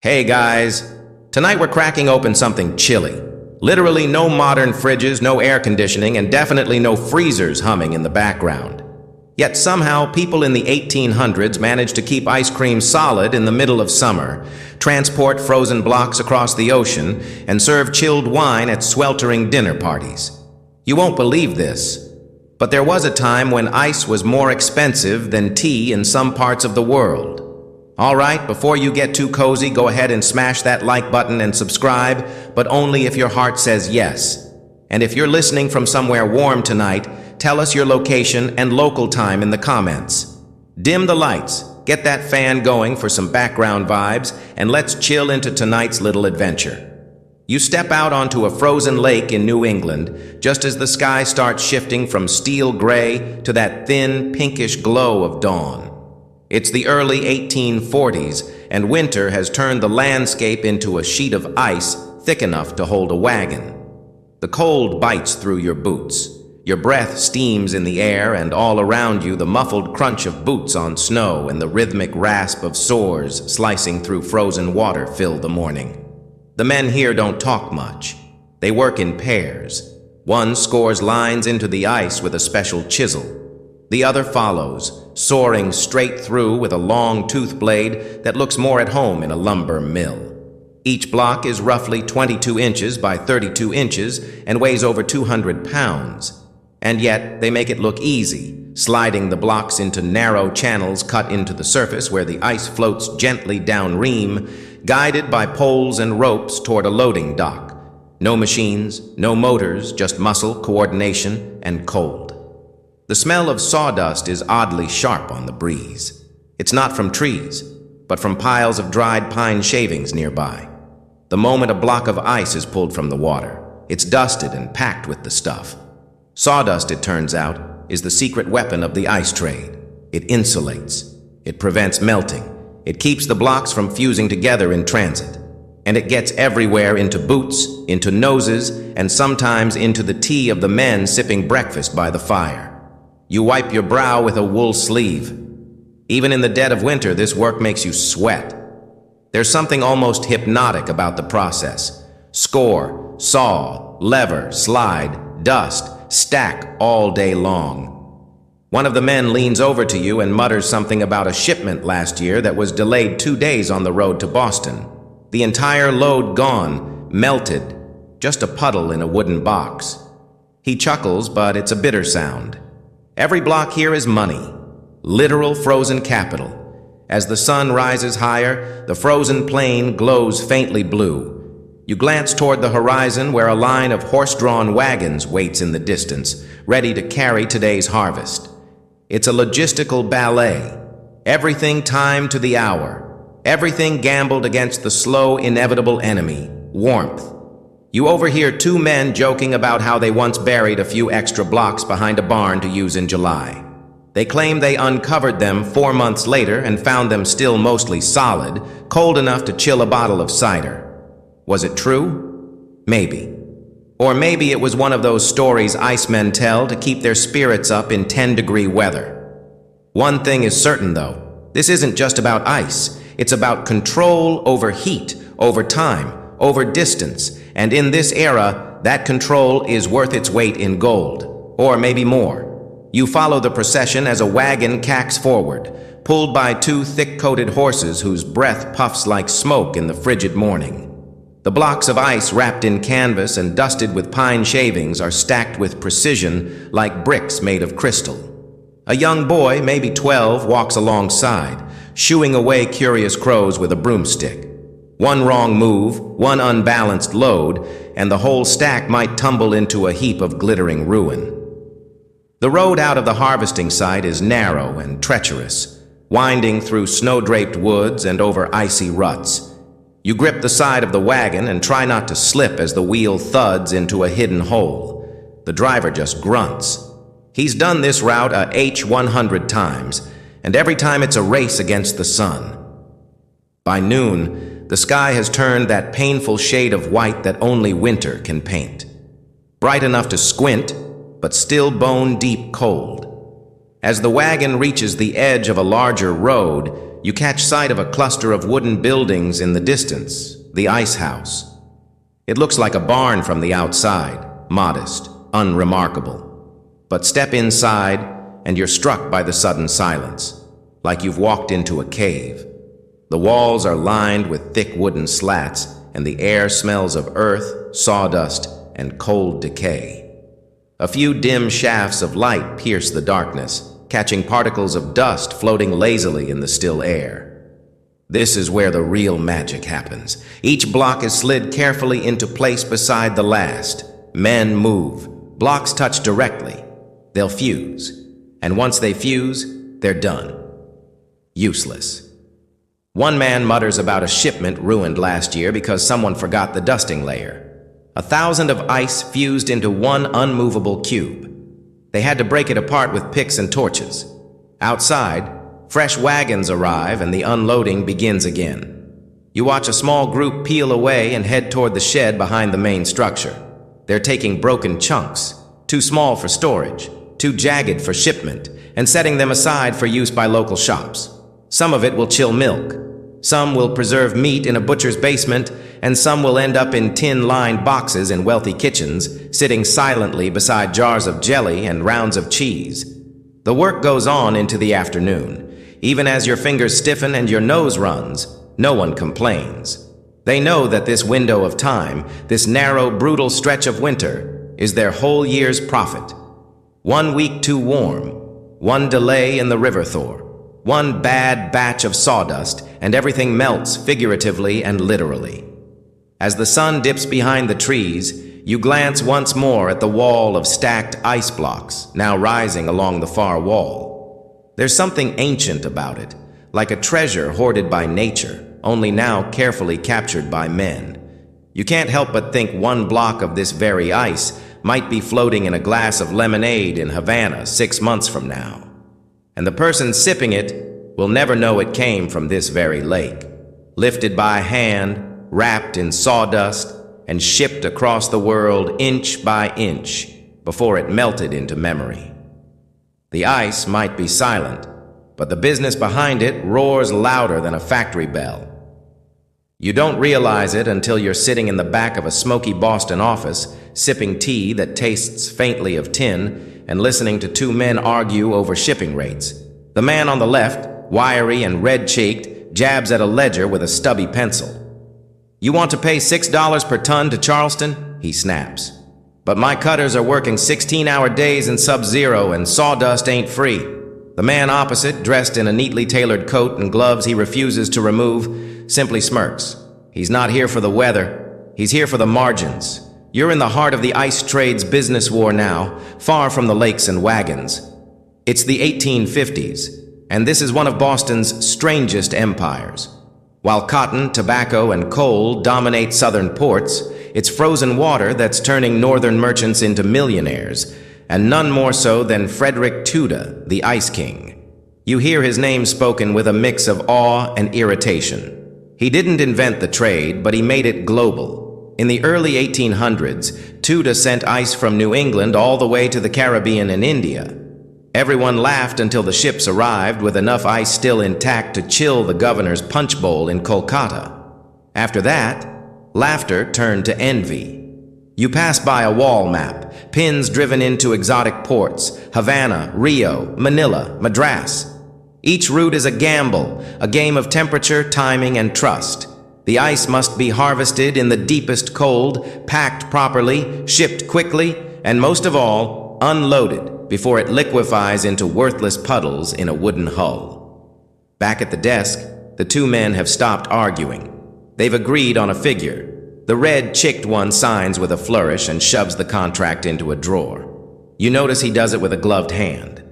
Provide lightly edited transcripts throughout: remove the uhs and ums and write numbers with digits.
Hey guys, tonight we're cracking open something chilly. Literally no modern fridges, no air conditioning, and definitely no freezers humming in the background. Yet somehow people in the 1800s managed to keep ice cream solid in the middle of summer, transport frozen blocks across the ocean, and serve chilled wine at sweltering dinner parties. You won't believe this, but there was a time when ice was more expensive than tea in some parts of the world. All right, before you get too cozy, go ahead and smash that like button and subscribe, but only if your heart says yes. And if you're listening from somewhere warm tonight, tell us your location and local time in the comments. Dim the lights, get that fan going for some background vibes, and let's chill into tonight's little adventure. You step out onto a frozen lake in New England, just as the sky starts shifting from steel gray to that thin, pinkish glow of dawn. It's the early 1840s, and winter has turned the landscape into a sheet of ice thick enough to hold a wagon. The cold bites through your boots. Your breath steams in the air, and all around you the muffled crunch of boots on snow and the rhythmic rasp of swords slicing through frozen water fill the morning. The men here don't talk much. They work in pairs. One scores lines into the ice with a special chisel. The other follows, soaring straight through with a long tooth blade that looks more at home in a lumber mill. Each block is roughly 22 inches by 32 inches and weighs over 200 pounds. And yet, they make it look easy, sliding the blocks into narrow channels cut into the surface where the ice floats gently downream, guided by poles and ropes toward a loading dock. No machines, no motors, just muscle, coordination, and cold. The smell of sawdust is oddly sharp on the breeze. It's not from trees, but from piles of dried pine shavings nearby. The moment a block of ice is pulled from the water, it's dusted and packed with the stuff. Sawdust, it turns out, is the secret weapon of the ice trade. It insulates. It prevents melting. It keeps the blocks from fusing together in transit. And it gets everywhere, into boots, into noses, and sometimes into the tea of the men sipping breakfast by the fire. You wipe your brow with a wool sleeve. Even in the dead of winter, this work makes you sweat. There's something almost hypnotic about the process. Score, saw, lever, slide, dust, stack all day long. One of the men leans over to you and mutters something about a shipment last year that was delayed 2 days on the road to Boston. The entire load gone, melted, just a puddle in a wooden box. He chuckles, but it's a bitter sound. Every block here is money, literal frozen capital. As the sun rises higher, the frozen plain glows faintly blue. You glance toward the horizon where a line of horse-drawn wagons waits in the distance, ready to carry today's harvest. It's a logistical ballet. Everything timed to the hour. Everything gambled against the slow, inevitable enemy, warmth. You overhear two men joking about how they once buried a few extra blocks behind a barn to use in July. They claim they uncovered them 4 months later and found them still mostly solid, cold enough to chill a bottle of cider. Was it true? Maybe. Or maybe it was one of those stories icemen tell to keep their spirits up in 10-degree weather. One thing is certain, though. This isn't just about ice. It's about control over heat, over time, over distance, and in this era, that control is worth its weight in gold, or maybe more. You follow the procession as a wagon cacks forward, pulled by two thick-coated horses whose breath puffs like smoke in the frigid morning. The blocks of ice wrapped in canvas and dusted with pine shavings are stacked with precision like bricks made of crystal. A young boy, maybe 12, walks alongside, shooing away curious crows with a broomstick. One wrong move, one unbalanced load, and the whole stack might tumble into a heap of glittering ruin. The road out of the harvesting site is narrow and treacherous, winding through snow-draped woods and over icy ruts. You grip the side of the wagon and try not to slip as the wheel thuds into a hidden hole. The driver just grunts. He's done this route a H100 times, and every time it's a race against the sun. By noon, the sky has turned that painful shade of white that only winter can paint. Bright enough to squint, but still bone-deep cold. As the wagon reaches the edge of a larger road, you catch sight of a cluster of wooden buildings in the distance, the ice house. It looks like a barn from the outside, modest, unremarkable. But step inside, and you're struck by the sudden silence, like you've walked into a cave. The walls are lined with thick wooden slats, and the air smells of earth, sawdust, and cold decay. A few dim shafts of light pierce the darkness, catching particles of dust floating lazily in the still air. This is where the real magic happens. Each block is slid carefully into place beside the last. Men move. Blocks touch directly. They'll fuse. And once they fuse, they're done. Useless. One man mutters about a shipment ruined last year because someone forgot the dusting layer. 1,000 of ice fused into one unmovable cube. They had to break it apart with picks and torches. Outside, fresh wagons arrive and the unloading begins again. You watch a small group peel away and head toward the shed behind the main structure. They're taking broken chunks, too small for storage, too jagged for shipment, and setting them aside for use by local shops. Some of it will chill milk. Some will preserve meat in a butcher's basement, and some will end up in tin-lined boxes in wealthy kitchens, sitting silently beside jars of jelly and rounds of cheese. The work goes on into the afternoon. Even as your fingers stiffen and your nose runs, no one complains. They know that this window of time, this narrow, brutal stretch of winter, is their whole year's profit. 1 week too warm, one delay in the river thaw, one bad batch of sawdust, and everything melts figuratively and literally. As the sun dips behind the trees, you glance once more at the wall of stacked ice blocks, now rising along the far wall. There's something ancient about it, like a treasure hoarded by nature, only now carefully captured by men. You can't help but think one block of this very ice might be floating in a glass of lemonade in Havana 6 months from now. And the person sipping it will never know it came from this very lake, lifted by hand, wrapped in sawdust, and shipped across the world inch by inch before it melted into memory. The ice might be silent, but the business behind it roars louder than a factory bell. You don't realize it until you're sitting in the back of a smoky Boston office, sipping tea that tastes faintly of tin, and listening to two men argue over shipping rates. The man on the left, wiry and red-cheeked, jabs at a ledger with a stubby pencil. "You want to pay $6 per ton to Charleston?" he snaps. "But my cutters are working 16-hour days in sub-zero and sawdust ain't free." The man opposite, dressed in a neatly tailored coat and gloves he refuses to remove, simply smirks. He's not here for the weather. He's here for the margins. You're in the heart of the ice trade's business war now, far from the lakes and wagons. It's the 1850s, and this is one of Boston's strangest empires. While cotton, tobacco, and coal dominate southern ports, it's frozen water that's turning northern merchants into millionaires, and none more so than Frederick Tudor, the Ice King. You hear his name spoken with a mix of awe and irritation. He didn't invent the trade, but he made it global. In the early 1800s, Tudor sent ice from New England all the way to the Caribbean and India. Everyone laughed until the ships arrived with enough ice still intact to chill the governor's punch bowl in Kolkata. After that, laughter turned to envy. You pass by a wall map, pins driven into exotic ports, Havana, Rio, Manila, Madras. Each route is a gamble, a game of temperature, timing, and trust. The ice must be harvested in the deepest cold, packed properly, shipped quickly, and most of all, unloaded before it liquefies into worthless puddles in a wooden hull. Back at the desk, the two men have stopped arguing. They've agreed on a figure. The red-chicked one signs with a flourish and shoves the contract into a drawer. You notice he does it with a gloved hand.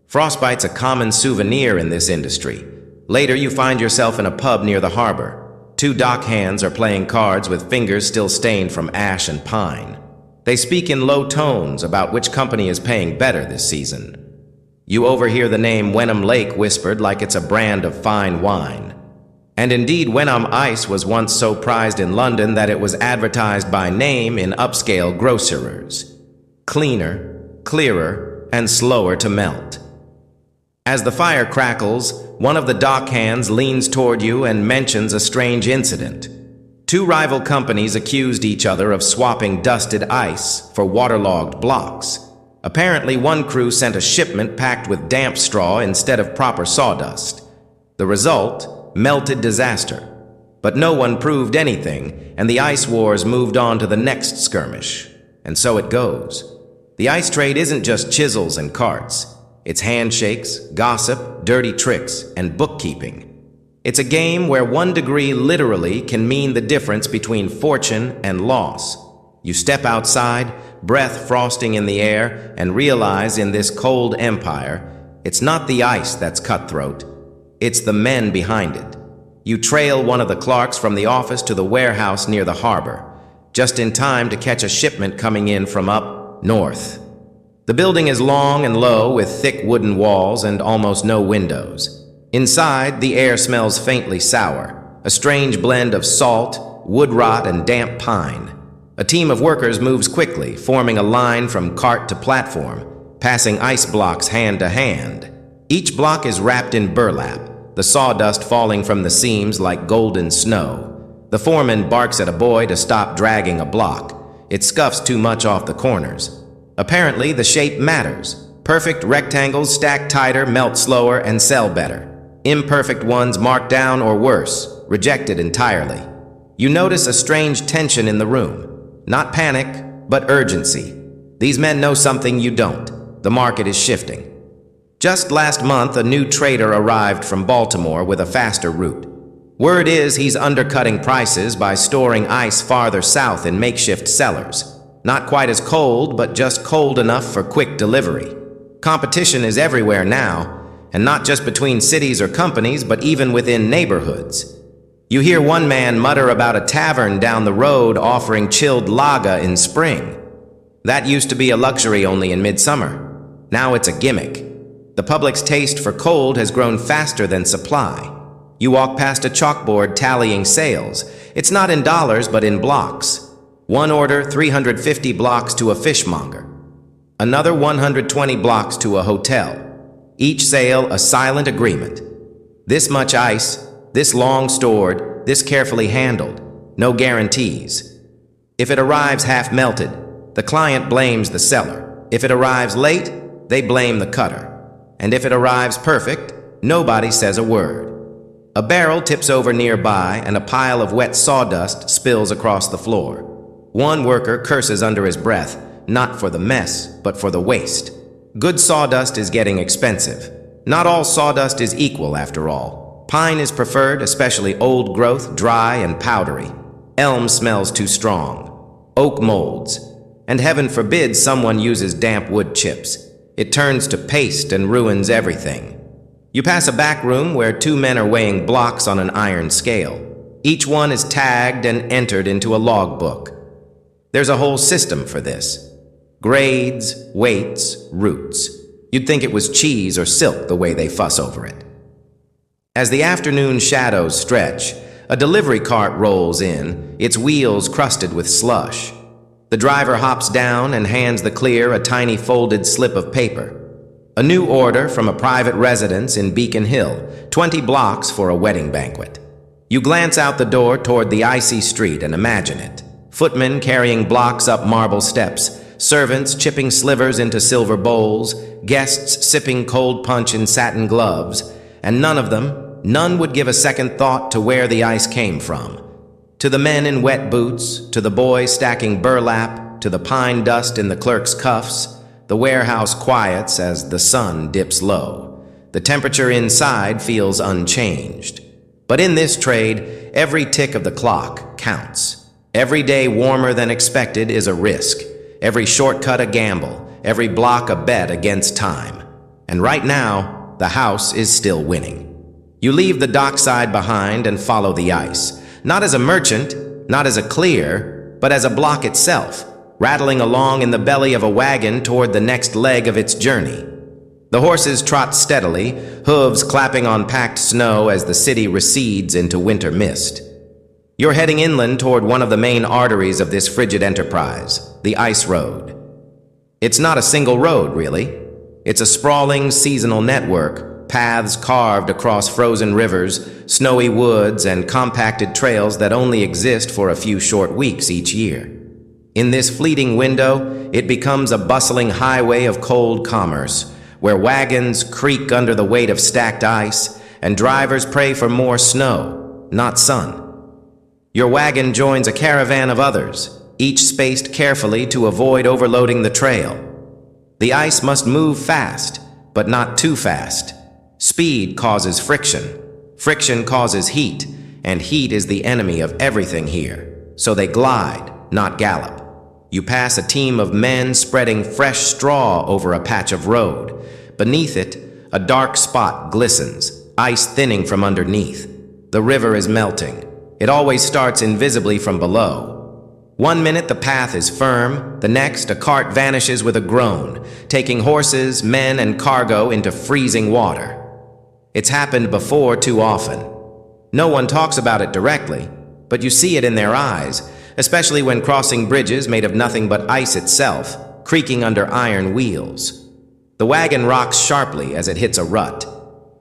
Frostbite's a common souvenir in this industry. Later, you find yourself in a pub near the harbor. Two dock hands are playing cards with fingers still stained from ash and pine. They speak in low tones about which company is paying better this season. You overhear the name Wenham Lake whispered like it's a brand of fine wine. And indeed, Wenham Ice was once so prized in London that it was advertised by name in upscale grocerers. Cleaner, clearer, and slower to melt. As the fire crackles, one of the dock hands leans toward you and mentions a strange incident. Two rival companies accused each other of swapping dusted ice for waterlogged blocks. Apparently, one crew sent a shipment packed with damp straw instead of proper sawdust. The result? Melted disaster. But no one proved anything, and the ice wars moved on to the next skirmish. And so it goes. The ice trade isn't just chisels and carts. It's handshakes, gossip, dirty tricks, and bookkeeping. It's a game where 1 degree literally can mean the difference between fortune and loss. You step outside, breath frosting in the air, and realize in this cold empire, it's not the ice that's cutthroat. It's the men behind it. You trail one of the clerks from the office to the warehouse near the harbor, just in time to catch a shipment coming in from up north. The building is long and low with thick wooden walls and almost no windows. Inside, the air smells faintly sour, a strange blend of salt, wood rot, and damp pine. A team of workers moves quickly, forming a line from cart to platform, passing ice blocks hand to hand. Each block is wrapped in burlap, the sawdust falling from the seams like golden snow. The foreman barks at a boy to stop dragging a block. It scuffs too much off the corners. Apparently, the shape matters. Perfect rectangles stack tighter, melt slower, and sell better. Imperfect ones mark down or worse, rejected entirely. You notice a strange tension in the room. Not panic, but urgency. These men know something you don't. The market is shifting. Just last month, a new trader arrived from Baltimore with a faster route. Word is he's undercutting prices by storing ice farther south in makeshift cellars. Not quite as cold, but just cold enough for quick delivery. Competition is everywhere now, and not just between cities or companies, but even within neighborhoods. You hear one man mutter about a tavern down the road offering chilled lager in spring. That used to be a luxury only in midsummer. Now it's a gimmick. The public's taste for cold has grown faster than supply. You walk past a chalkboard tallying sales. It's not in dollars, but in blocks. One order, 350 blocks to a fishmonger. Another 120 blocks to a hotel. Each sale a silent agreement. This much ice, this long stored, this carefully handled. No guarantees. If it arrives half melted, the client blames the seller. If it arrives late, they blame the cutter. And if it arrives perfect, nobody says a word. A barrel tips over nearby and a pile of wet sawdust spills across the floor. One worker curses under his breath, not for the mess, but for the waste. Good sawdust is getting expensive. Not all sawdust is equal, after all. Pine is preferred, especially old growth, dry and powdery. Elm smells too strong. Oak molds. And heaven forbid someone uses damp wood chips. It turns to paste and ruins everything. You pass a back room where 2 men are weighing blocks on an iron scale. Each one is tagged and entered into a logbook. There's a whole system for this. Grades, weights, roots. You'd think it was cheese or silk the way they fuss over it. As the afternoon shadows stretch, a delivery cart rolls in, its wheels crusted with slush. The driver hops down and hands the clear a tiny folded slip of paper. A new order from a private residence in Beacon Hill, 20 blocks for a wedding banquet. You glance out the door toward the icy street and imagine it. Footmen carrying blocks up marble steps, servants chipping slivers into silver bowls, guests sipping cold punch in satin gloves, and none would give a second thought to where the ice came from. To the men in wet boots, to the boys stacking burlap, to the pine dust in the clerk's cuffs, the warehouse quiets as the sun dips low. The temperature inside feels unchanged. But in this trade, every tick of the clock counts. Every day warmer than expected is a risk. Every shortcut a gamble. Every block a bet against time. And right now, the house is still winning. You leave the dockside behind and follow the ice. Not as a merchant, not as a clear, but as a block itself, rattling along in the belly of a wagon toward the next leg of its journey. The horses trot steadily, hooves clapping on packed snow as the city recedes into winter mist. You're heading inland toward one of the main arteries of this frigid enterprise, the ice road. It's not a single road, really. It's a sprawling seasonal network, paths carved across frozen rivers, snowy woods, and compacted trails that only exist for a few short weeks each year. In this fleeting window, it becomes a bustling highway of cold commerce, where wagons creak under the weight of stacked ice, and drivers pray for more snow, not sun. Your wagon joins a caravan of others, each spaced carefully to avoid overloading the trail. The ice must move fast, but not too fast. Speed causes friction. Friction causes heat, and heat is the enemy of everything here. So they glide, not gallop. You pass a team of men spreading fresh straw over a patch of road. Beneath it, a dark spot glistens, ice thinning from underneath. The river is melting. It always starts invisibly from below. One minute the path is firm, the next a cart vanishes with a groan, taking horses, men, and cargo into freezing water. It's happened before too often. No one talks about it directly, but you see it in their eyes, especially when crossing bridges made of nothing but ice itself, creaking under iron wheels. The wagon rocks sharply as it hits a rut.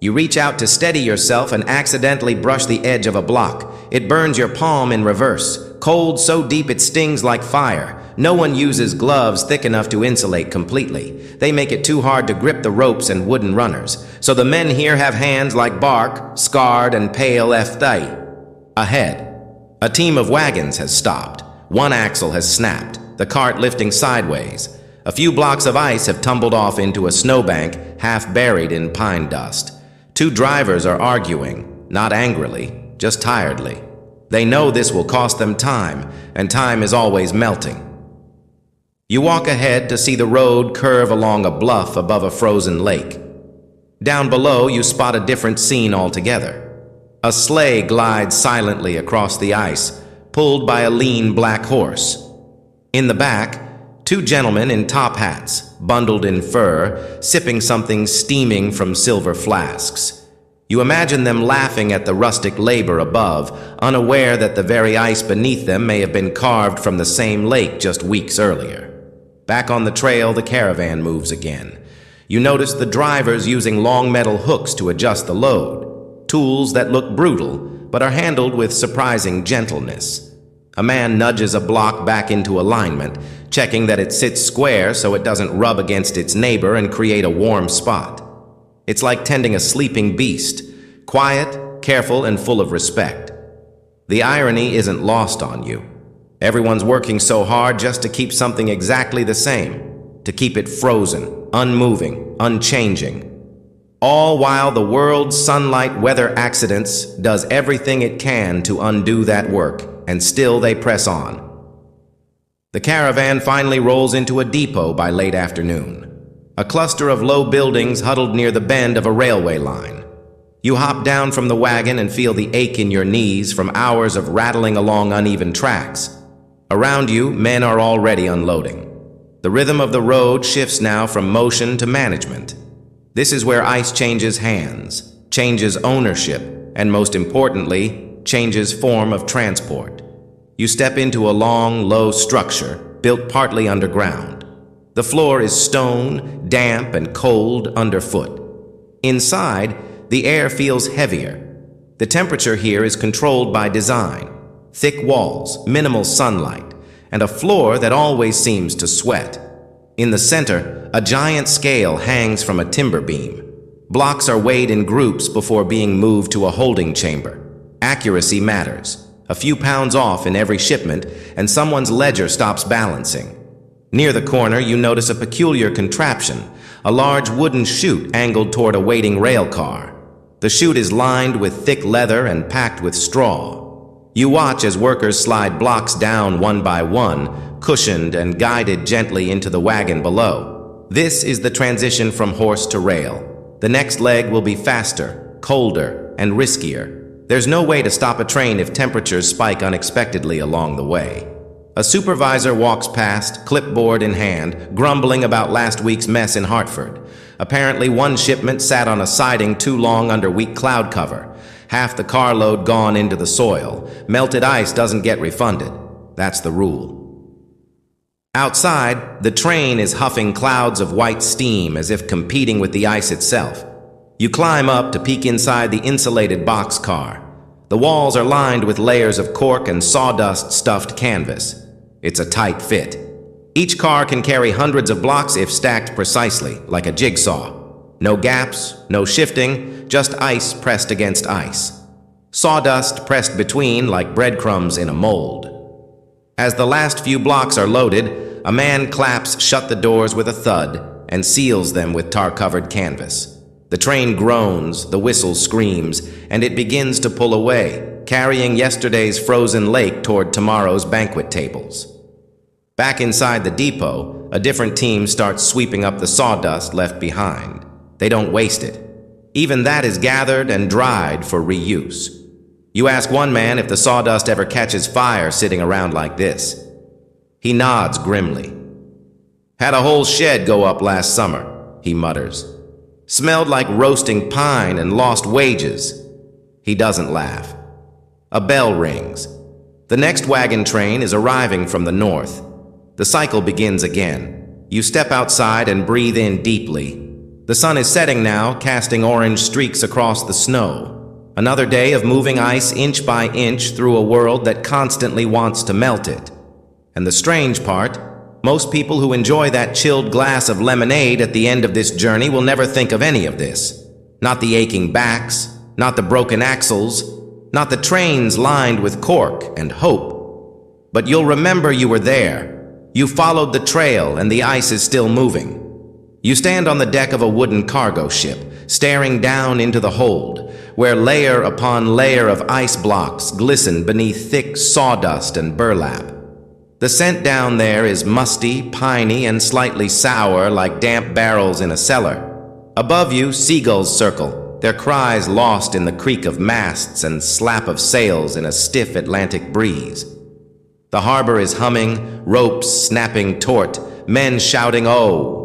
You reach out to steady yourself and accidentally brush the edge of a block. It burns your palm in reverse, cold so deep it stings like fire. No one uses gloves thick enough to insulate completely. They make it too hard to grip the ropes and wooden runners. So the men here have hands like bark, scarred and pale Ahead, a team of wagons has stopped. One axle has snapped, the cart lifting sideways. A few blocks of ice have tumbled off into a snowbank, half buried in pine dust. Two drivers are arguing, not angrily, just tiredly. They know this will cost them time, and time is always melting. You walk ahead to see the road curve along a bluff above a frozen lake. Down below, you spot a different scene altogether. A sleigh glides silently across the ice, pulled by a lean black horse. In the back, two gentlemen in top hats, bundled in fur, sipping something steaming from silver flasks. You imagine them laughing at the rustic labor above, unaware that the very ice beneath them may have been carved from the same lake just weeks earlier. Back on the trail, the caravan moves again. You notice the drivers using long metal hooks to adjust the load, tools that look brutal, but are handled with surprising gentleness. A man nudges a block back into alignment, checking that it sits square so it doesn't rub against its neighbor and create a warm spot. It's like tending a sleeping beast, quiet, careful, and full of respect. The irony isn't lost on you. Everyone's working so hard just to keep something exactly the same, to keep it frozen, unmoving, unchanging. All while the world's sunlight weather accidents does everything it can to undo that work, and still they press on. The caravan finally rolls into a depot by late afternoon. A cluster of low buildings huddled near the bend of a railway line. You hop down from the wagon and feel the ache in your knees from hours of rattling along uneven tracks. Around you, men are already unloading. The rhythm of the road shifts now from motion to management. This is where ice changes hands, changes ownership, and most importantly, changes form of transport. You step into a long, low structure built partly underground. The floor is stone, damp, and cold underfoot. Inside, the air feels heavier. The temperature here is controlled by design. Thick walls, minimal sunlight, and a floor that always seems to sweat. In the center, a giant scale hangs from a timber beam. Blocks are weighed in groups before being moved to a holding chamber. Accuracy matters. A few pounds off in every shipment, and someone's ledger stops balancing. Near the corner, you notice a peculiar contraption, a large wooden chute angled toward a waiting rail car. The chute is lined with thick leather and packed with straw. You watch as workers slide blocks down one by one, cushioned and guided gently into the wagon below. This is the transition from horse to rail. The next leg will be faster, colder, and riskier. There's no way to stop a train if temperatures spike unexpectedly along the way. A supervisor walks past, clipboard in hand, grumbling about last week's mess in Hartford. Apparently, one shipment sat on a siding too long under weak cloud cover. Half the carload gone into the soil. Melted ice doesn't get refunded. That's the rule. Outside, the train is huffing clouds of white steam as if competing with the ice itself. You climb up to peek inside the insulated boxcar. The walls are lined with layers of cork and sawdust stuffed canvas. It's a tight fit. Each car can carry hundreds of blocks if stacked precisely, like a jigsaw. No gaps, no shifting, just ice pressed against ice. Sawdust pressed between like breadcrumbs in a mold. As the last few blocks are loaded, a man claps shut the doors with a thud and seals them with tar-covered canvas. The train groans, the whistle screams, and it begins to pull away, carrying yesterday's frozen lake toward tomorrow's banquet tables. Back inside the depot, a different team starts sweeping up the sawdust left behind. They don't waste it. Even that is gathered and dried for reuse. You ask one man if the sawdust ever catches fire sitting around like this. He nods grimly. "Had a whole shed go up last summer," he mutters. "Smelled like roasting pine and lost wages." He doesn't laugh. A bell rings. The next wagon train is arriving from the north. The cycle begins again. You step outside and breathe in deeply. The sun is setting now, casting orange streaks across the snow. Another day of moving ice inch by inch through a world that constantly wants to melt it. And the strange part, most people who enjoy that chilled glass of lemonade at the end of this journey will never think of any of this. Not the aching backs, not the broken axles, not the trains lined with cork and hope. But you'll remember you were there. You followed the trail and the ice is still moving. You stand on the deck of a wooden cargo ship, staring down into the hold, where layer upon layer of ice blocks glisten beneath thick sawdust and burlap. The scent down there is musty, piney, and slightly sour like damp barrels in a cellar. Above you, seagulls circle, their cries lost in the creak of masts and slap of sails in a stiff Atlantic breeze. The harbor is humming, ropes snapping taut, men shouting "oh!"